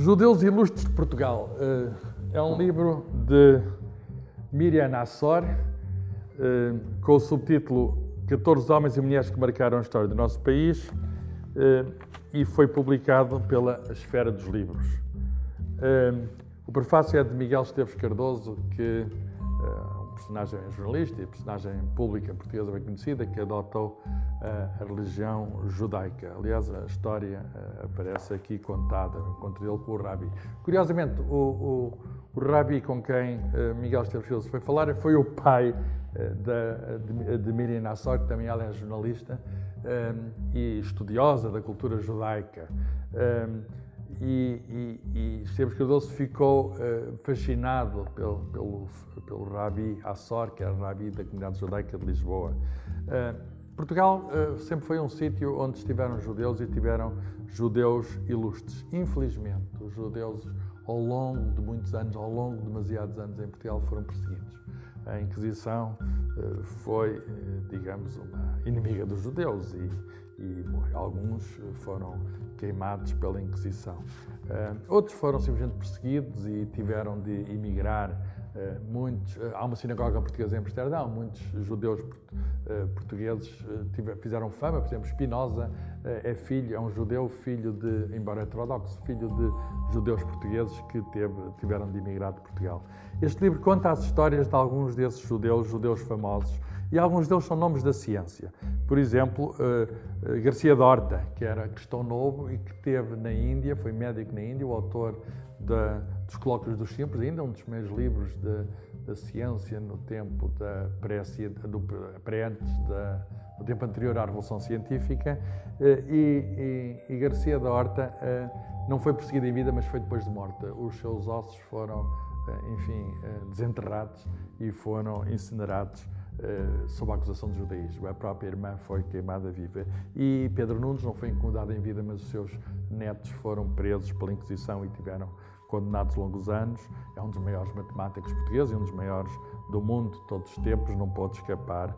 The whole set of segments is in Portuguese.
Judeus Ilustres de Portugal é um livro de Miriam Nassor com o subtítulo 14 homens e mulheres que marcaram a história do nosso país e foi publicado pela Esfera dos Livros. O prefácio é de Miguel Esteves Cardoso, que é um personagem jornalista e personagem pública portuguesa bem conhecida, que adotou a religião judaica. Aliás, a história aparece aqui contada, o encontro dele com o Rabi. Curiosamente, o Rabi com quem Miguel Esteves Cardoso foi falar foi o pai de Miriam Nassor, que também ela é jornalista e estudiosa da cultura judaica. E Esteves Cardoso ficou fascinado pelo Rabi Assor, que era o Rabi da comunidade judaica de Lisboa. Portugal sempre foi um sítio onde estiveram judeus e tiveram judeus ilustres. Infelizmente, os judeus, ao longo de muitos anos, ao longo de demasiados anos em Portugal, foram perseguidos. A Inquisição foi, digamos, uma inimiga dos judeus e alguns foram queimados pela Inquisição. Outros foram simplesmente perseguidos e tiveram de emigrar. Há uma sinagoga portuguesa em Amsterdão, muitos judeus portugueses fizeram fama. Por exemplo, Spinoza é um judeu, filho de, embora heterodoxo, filho de judeus portugueses que tiveram de emigrar de Portugal. Este livro conta as histórias de alguns desses judeus famosos, e alguns deles são nomes da ciência. Por exemplo, Garcia de Horta, que era cristão novo e que esteve na Índia, foi médico na Índia, o autor dos Colóquios dos Simples, ainda um dos meus livros da ciência no tempo no tempo anterior à Revolução Científica. E Garcia de Horta não foi perseguido em vida, mas foi depois de morta. Os seus ossos foram, desenterrados e foram incinerados sob a acusação de judaísmo. A própria irmã foi queimada viva. E Pedro Nunes não foi incomodado em vida, mas os seus netos foram presos pela Inquisição e tiveram condenados longos anos. É um dos maiores matemáticos portugueses e um dos maiores do mundo de todos os tempos. Não pôde escapar.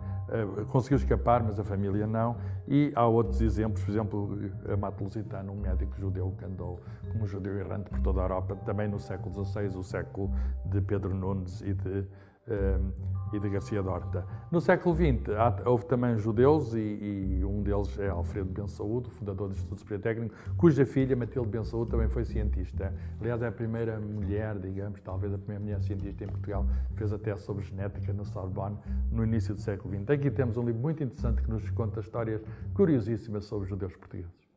Conseguiu escapar, mas a família não. E há outros exemplos, por exemplo, Amato Lusitano, um médico judeu que andou como judeu errante por toda a Europa, também no século XVI, o século de Pedro Nunes e de Garcia de Horta. No século XX houve também judeus e um deles é Alfredo Ben Saúd, fundador do Instituto Superior Técnico, cuja filha, Matilde Ben Saúd, também foi cientista. Aliás, é a primeira mulher, digamos, talvez a primeira mulher cientista em Portugal, fez a tese sobre genética na Sorbonne no início do século XX. Aqui temos um livro muito interessante que nos conta histórias curiosíssimas sobre os judeus portugueses.